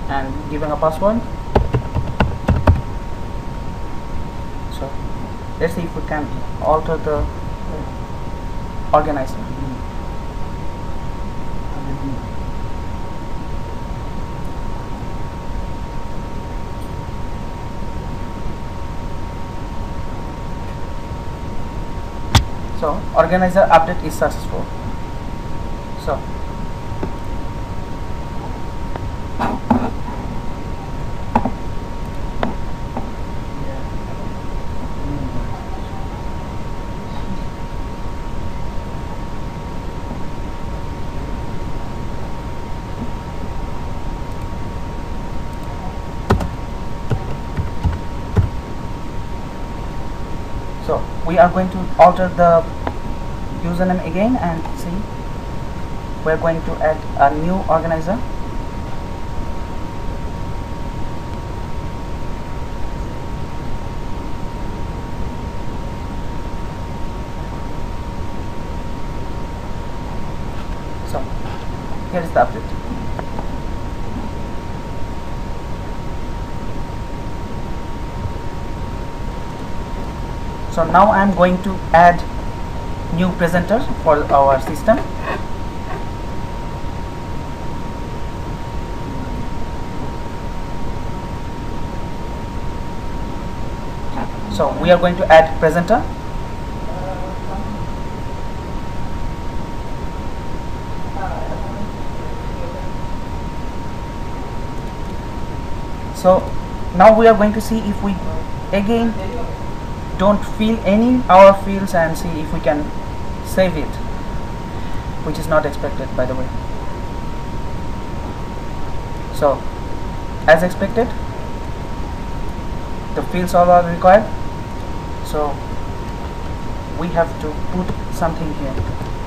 and giving a password. So let's see if we can alter the organizer. So organizer update is successful. So So we are going to alter the username again and see. We're going to add a new organizer. So here is the update. So now I'm going to add new presenter for our system. So we are going to add presenter. So now we are going to see if we again don't fill any our fields and see if we can save it, which is not expected, by the way. So as expected, the fields all are required, so we have to put something here.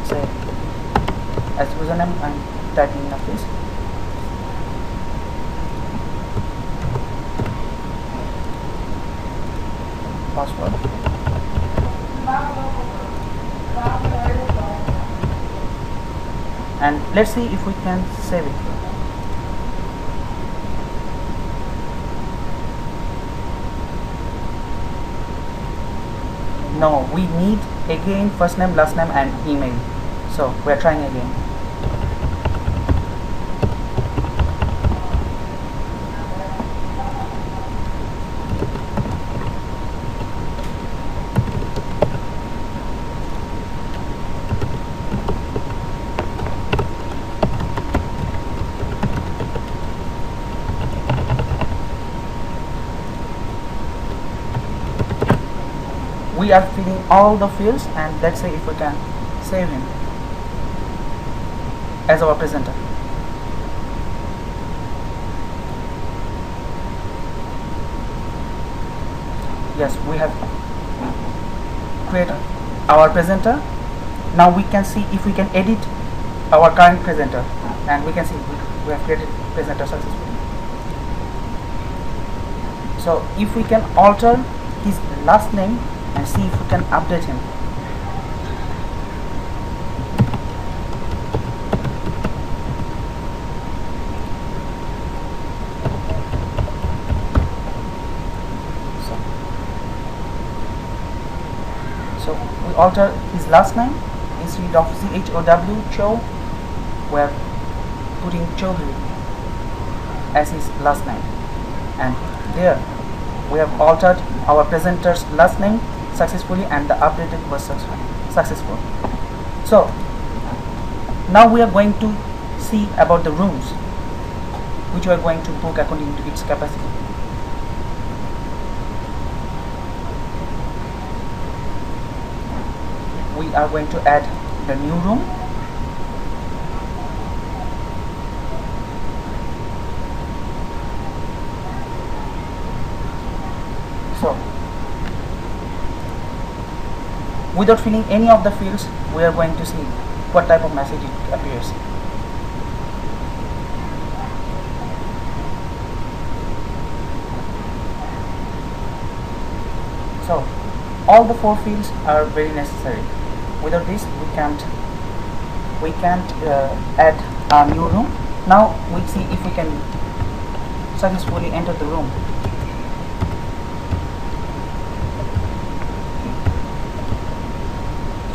Say as username I'm typing in a field. Password. And let's see if we can save it. No, we need again first name, last name and email. So we're trying again. We are filling all the fields and let's see if we can save him as our presenter. Yes, we have created our presenter. Now we can see if we can edit our current presenter, and we can see we have created presenter successfully. So if we can alter his last name and see if we can update him. So we alter his last name. Instead of CHOW, Cho, we're putting Chaudhary as his last name, and there we have altered our presenter's last name successfully and the updated was successful. So now we are going to see about the rooms which we are going to book according to its capacity. We are going to add the new room. So without filling any of the fields, we are going to see what type of message it appears. So all the 4 fields are very necessary. Without this we can't add a new room. Now we see if we can successfully entered the room.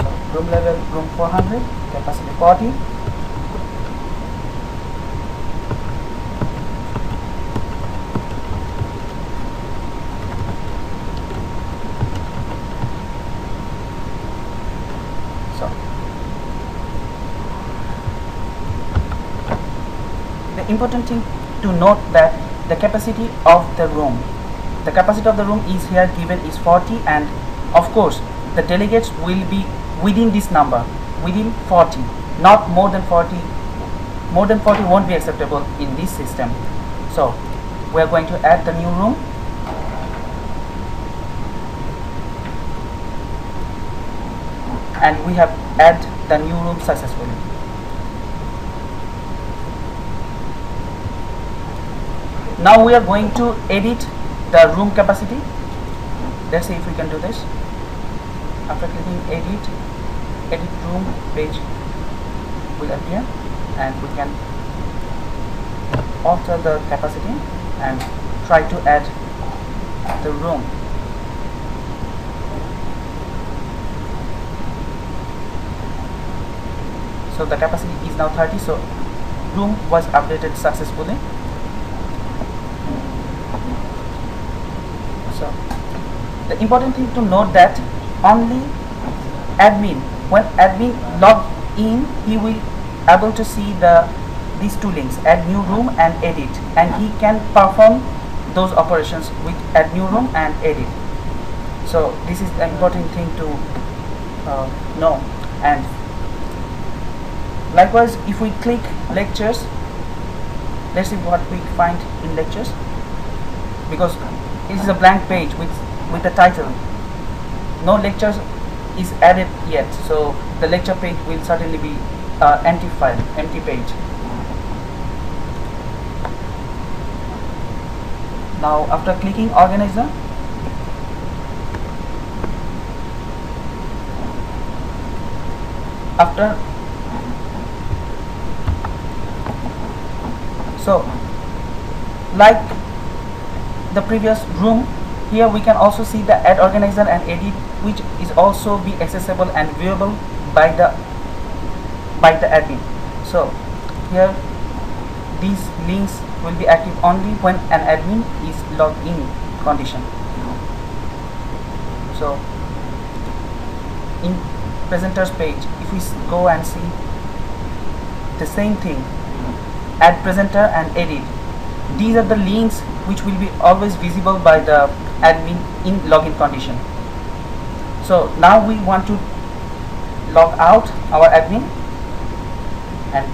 So room level, room 400, capacity 40. So the important thing to note that the capacity of the room is here given is 40, and of course the delegates will be within this number, within 40, not more than 40. More than 40 won't be acceptable in this system. So we are going to add the new room. And we have added the new room successfully. Now we are going to edit the room capacity. Let's see if we can do this. After clicking edit room page will appear, and we can alter the capacity and try to add the room. So the capacity is now 30, so room was updated successfully. So the important thing to note that only admin, when admin log in, he will able to see these two links, add new room and edit, and he can perform those operations with add new room and edit. So this is the important thing to know. And likewise, if we click lectures, let's see what we find in lectures, because it is a blank page with the title. No lectures is added yet, so the lecture page will certainly be empty file, empty page. Now after clicking organizer, so like the previous room, here we can also see the add organizer and edit, which is also be accessible and viewable by the admin. So here these links will be active only when an admin is logged in condition. So in presenters page, if we go and see the same thing, add presenter and edit, these are the links which will be always visible by the admin in login condition. So now we want to log out our admin, and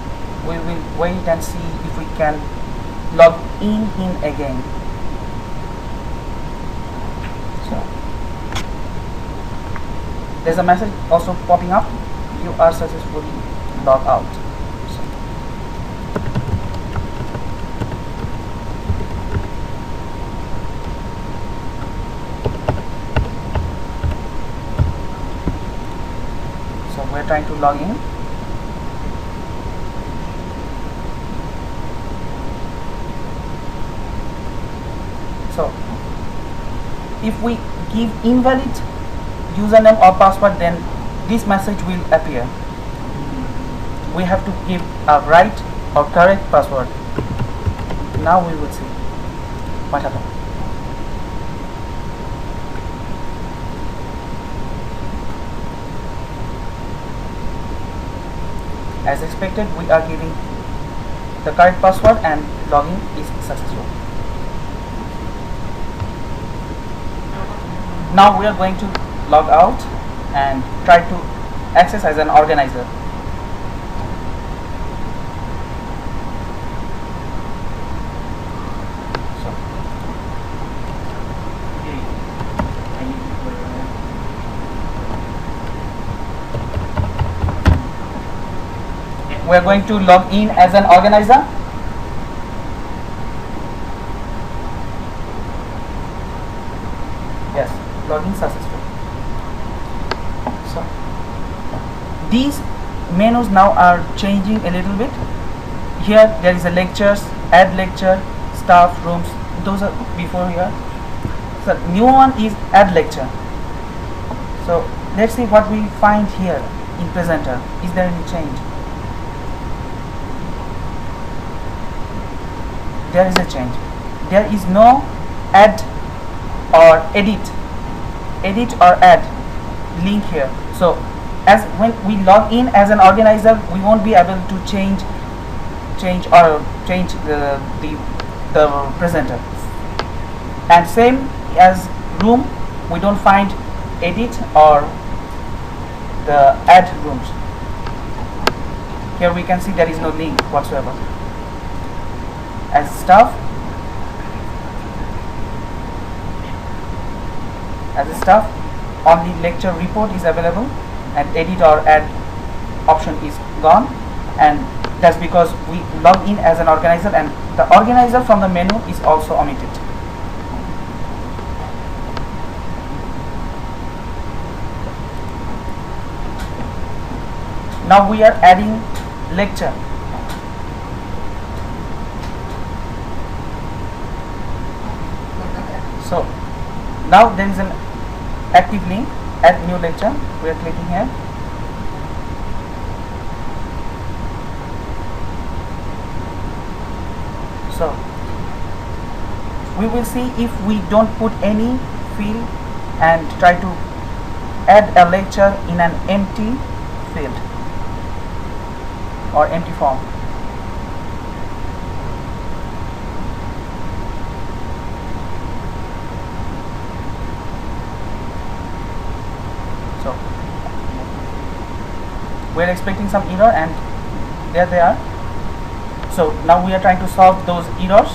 we will wait and see if we can log in him again. So there's a message also popping up, you are successfully logged out. So we're trying to log in. So if we give invalid username or password, then this message will appear. We have to give a right or correct password. Now we will see what happened. As expected, we are giving the correct password and login is successful. Now we are going to log out and try to access as an organizer. We are going to log in as an organizer. Yes, login successful. So these menus now are changing a little bit. Here there is a lectures, add lecture, staff, rooms, those are before here. So new one is add lecture. So let's see what we find here in presenter. Is there any change? There is a change. There is no add or edit or add link here. So as when we log in as an organizer, we won't be able to change the presenter. And same as room, we don't find edit or the add rooms. Here we can see there is no link whatsoever. As staff, only lecture report is available, and edit or add option is gone, and that's because we log in as an organizer, and the organizer from the menu is also omitted. Now we are adding lecture. So now there is an active link, add new lecture. We are clicking here. So we will see if we don't put any field and try to add a lecture in an empty field or empty form. So we are expecting some error, and there they are. So now we are trying to solve those errors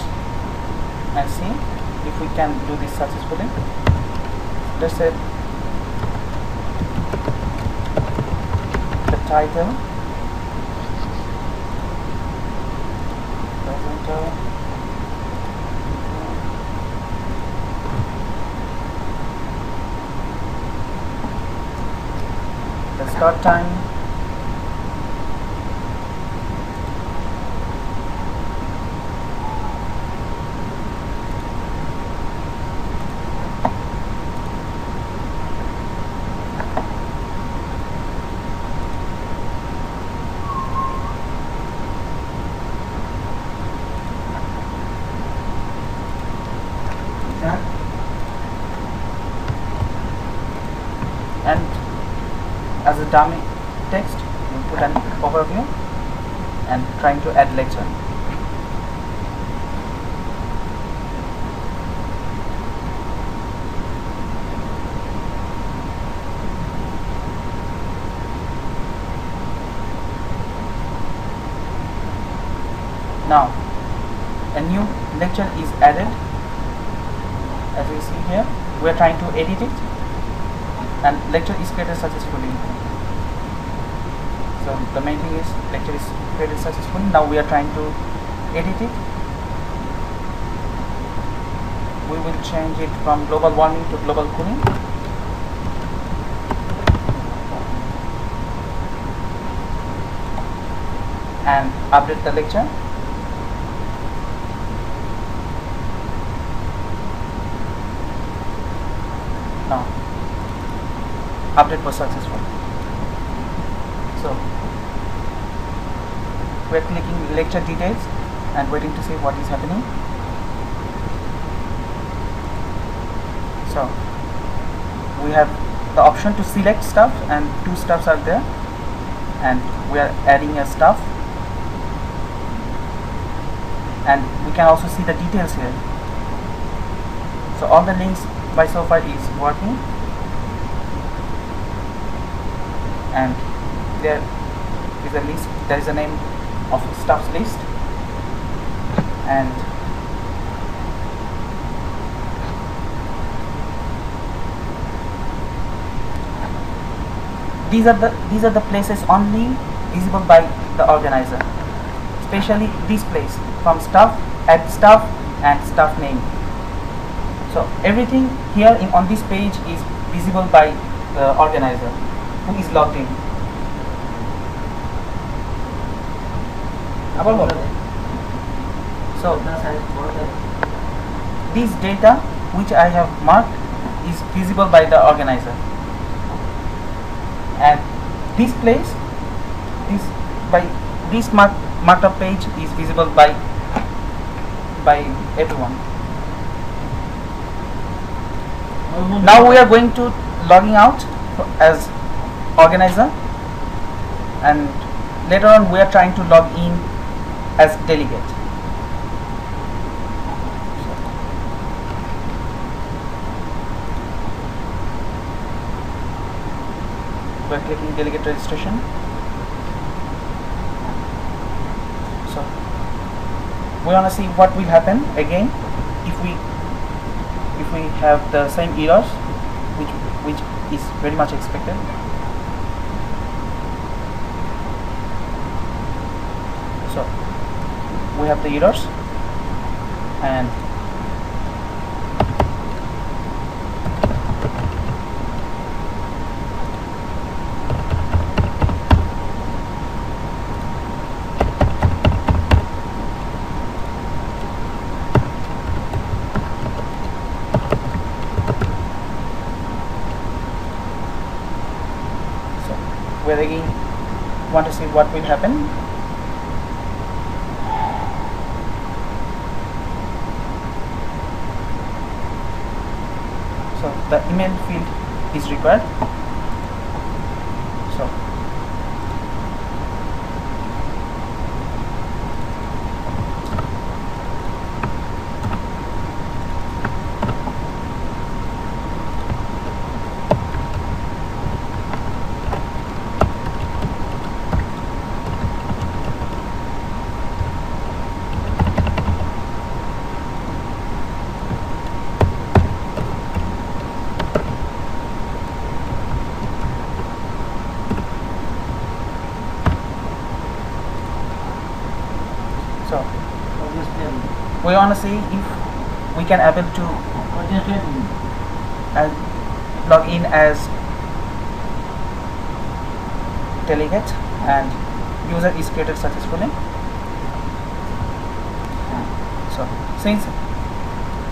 and see if we can do this successfully. Let's say the title, presenter, the start time, and as a dummy text we put an overview and trying to add lecture. Now a new lecture is added. As we see here, we are trying to edit it, and lecture is created successfully. So the main thing is lecture is created successfully. Now we are trying to edit it. We will change it from global warming to global cooling. And update the lecture. Now update was successful. So we are clicking lecture details and waiting to see what is happening. So we have the option to select stuff, and two stuffs are there, and we are adding a stuff, and we can also see the details here. So all the links by so far is working, and there is a list, there is a name of stuffs list, and these are the places only visible by the organizer, especially this place from staff, add staff, and staff name. So everything here on this page is visible by the organizer who is logged in. So this data which I have marked is visible by the organizer, and this place, this marked up page is visible by everyone. Now we are going to logging out as organizer, and later on we are trying to log in as delegate. We are clicking delegate registration. So we want to see what will happen again if we have the same errors, which is very much expected. So we have the errors, and we again want to see what will happen. So the email field is required. So we want to see if we can able to log in as delegate, and user is created successfully. So since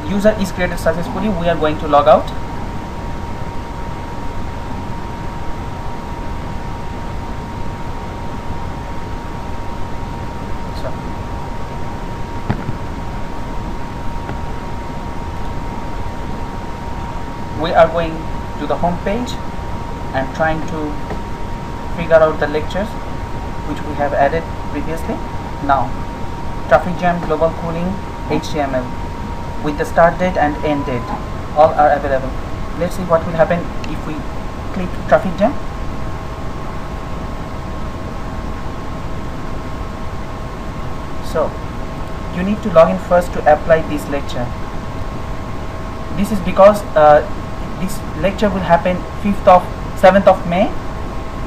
user is created successfully, we are going to log out. We are going to the home page and trying to figure out the lectures which we have added previously. Now, traffic jam, global cooling, HTML with the start date and end date, all are available. Let's see what will happen if we click traffic jam. So you need to log in first to apply this lecture. This is because this lecture will happen 7th of May.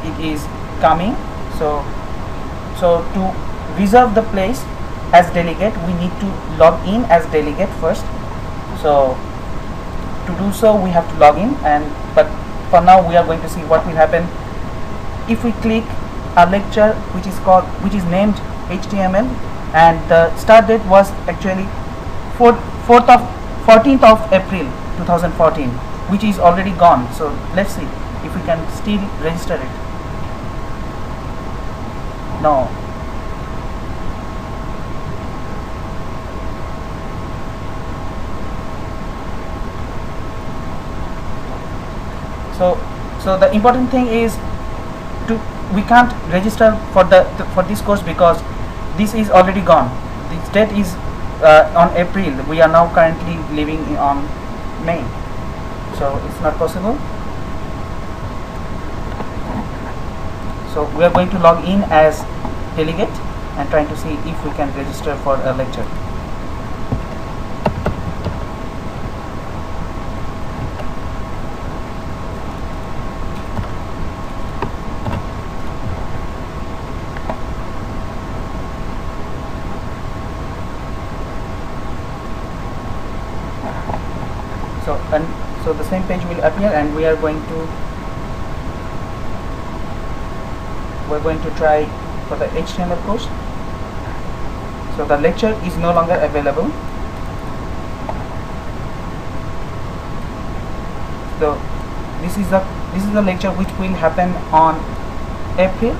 It is coming. So to reserve the place as delegate, we need to log in as delegate first. So to do so, we have to log in, but for now we are going to see what will happen if we click a lecture which is named HTML, and the start date was actually 14th of April 2014, which is already gone. So let's see if we can still register it. No. So the important thing is we can't register for this course because this is already gone. This date is on April. We are now currently living on May, so it's not possible. So we are going to log in as delegate and trying to see if we can register for a lecture. So the same page will appear, and we're going to try for the HTML course. So So the lecture is no longer available. So this is the lecture which will happen on April,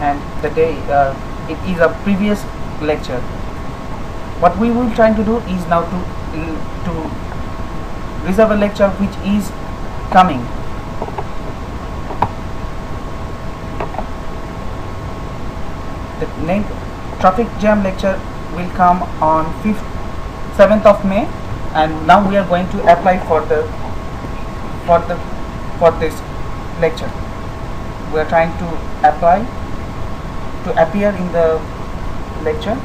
and the day it is a previous lecture. What we will try to do is now to reserve a lecture which is coming. The name traffic jam lecture will come on 7th of May, and now we are going to apply for this lecture. We are trying to apply to appear in the lecture.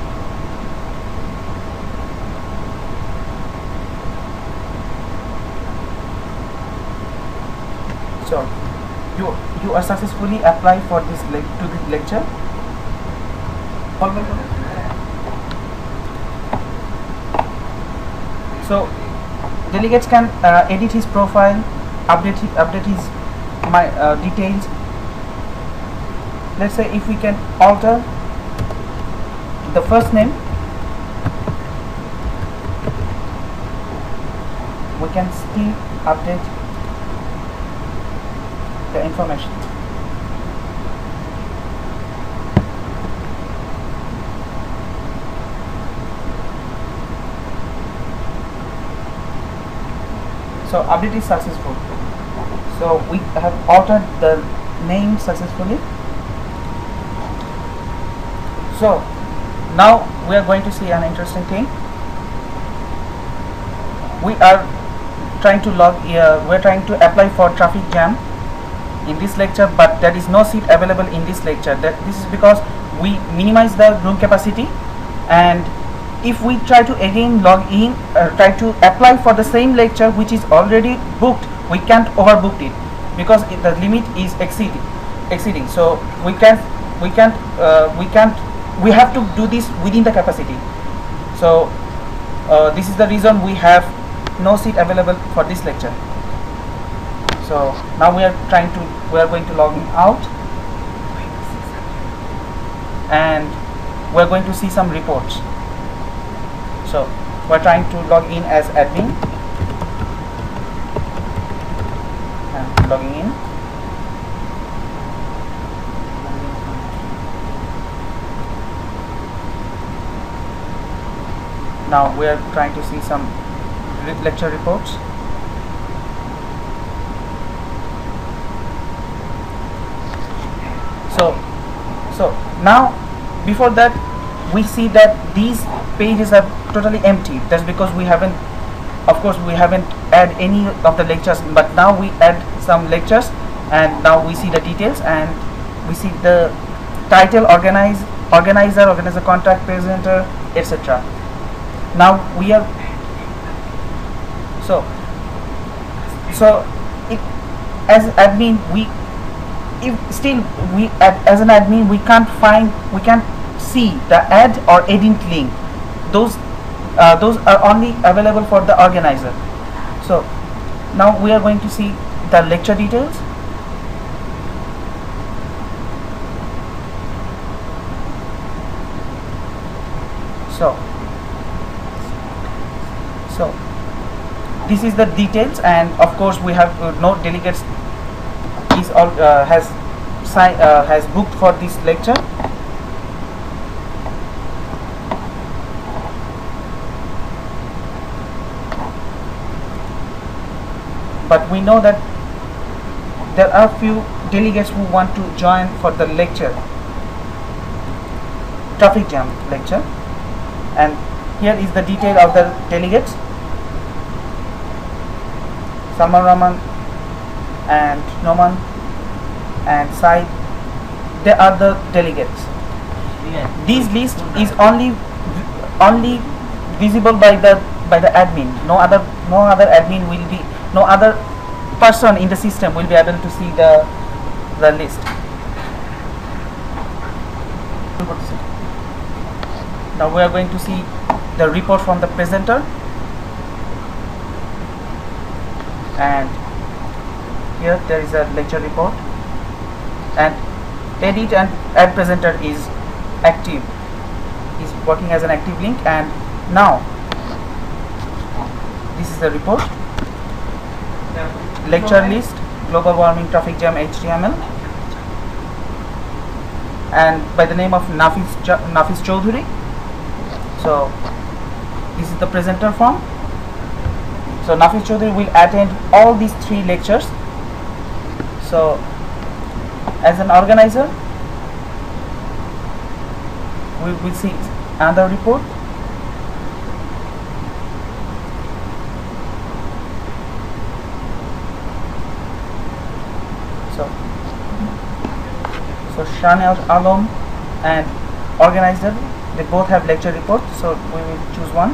So you are successfully applied for this lecture. So delegates can edit his profile, update his details. Let's say if we can alter the first name, we can still update the information. So update is successful. So we have altered the name successfully. So now we are going to see an interesting thing. We are trying to we're trying to apply for traffic jam in this lecture, but there is no seat available in this lecture. This is because we minimize the room capacity, and if we try to again log in, try to apply for the same lecture which is already booked, we can't overbook it because the limit is exceeding. So we have to do this within the capacity. So this is the reason we have no seat available for this lecture. So now we are going to log in out, and we are going to see some reports. So we are trying to log in as admin, and logging in. Now we are trying to see some lecture reports. So now, before that, we see that these pages are totally empty. That's because we haven't add any of the lectures, but now we add some lectures, and now we see the details, and we see the title, organizer, contact, presenter, etc. Now we are as admin, as an admin we can't see the add or edit link. Those are only available for the organizer. So now we are going to see the lecture details. So this is the details, and of course we have no delegates has booked for this lecture. But we know that there are few delegates who want to join for the lecture, traffic jam lecture, and here is the detail of the delegates. Salman Rahman and Noman and Said, they are the delegates. This list is only visible by the admin. No other admin will be, no other person in the system will be able to see the list. Now we are going to see the report from the presenter, and here there is a lecture report, and edit and add presenter is active, is working as an active link. And now this is the report. Lecture list, global warming traffic jam HTML, and by the name of Nafis Choudhury. So this is the presenter form. So Nafis Choudhury will attend all these 3 lectures. So as an organizer, we will see another report. So Shahneaz Alam and organizer, they both have lecture report, so we will choose one.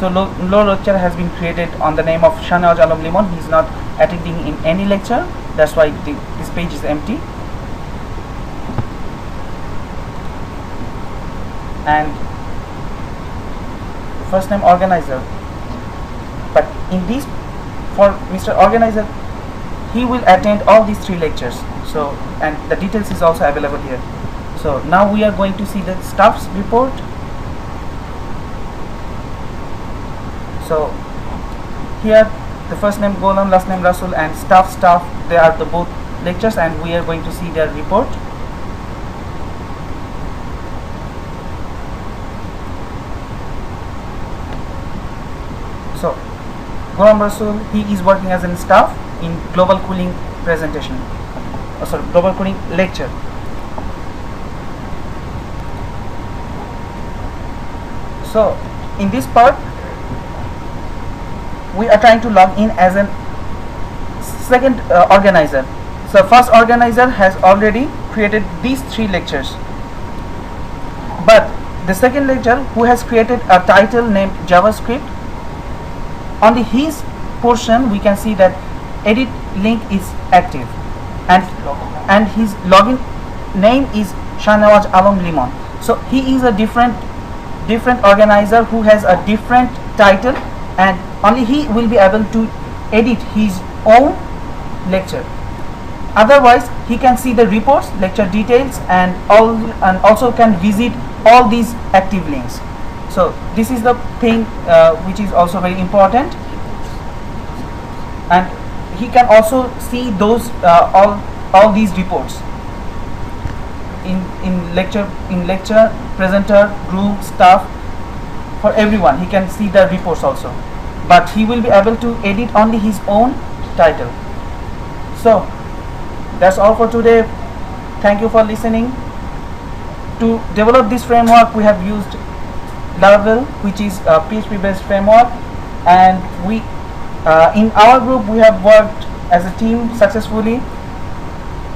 So low lecture has been created on the name of Shahneaz Alam Limon. He is not attending in any lecture, that's why this page is empty. And first name organizer, but in this, for Mr. Organizer, he will attend all these 3 lectures. So, and the details is also available here. So now we are going to see the staff's report. So here the first name Golam, last name Rasul, and staff, they are the both lectures, and we are going to see their report. So Golam Rasul, he is working as a staff in global cooling presentation, global cooling lecture. So in this part, we are trying to log in as a second organizer. So first organizer has already created these 3 lectures, but the second lecturer, who has created a title named JavaScript, only his portion we can see that edit link is active, and his login name is Shahneaz Alam Limon. So he is a different organizer who has a different title, and only he will be able to edit his own lecture. Otherwise, he can see the reports, lecture details, and also can visit all these active links. So this is the thing which is also very important, and he can also see those all these reports in lecture, presenter, group, staff, for everyone. He can see the reports also, but he will be able to edit only his own title. So that's all for today. Thank you for listening. To develop this framework, we have used Laravel, which is a PHP based framework, and we in our group we have worked as a team successfully.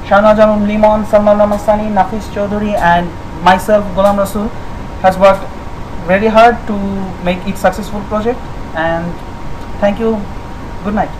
Shahneaz Alam Limon, Salman Ramasani, Nafis Choudhury, and myself, Golam Rasul, has worked very hard to make it successful project. And thank you. Good night.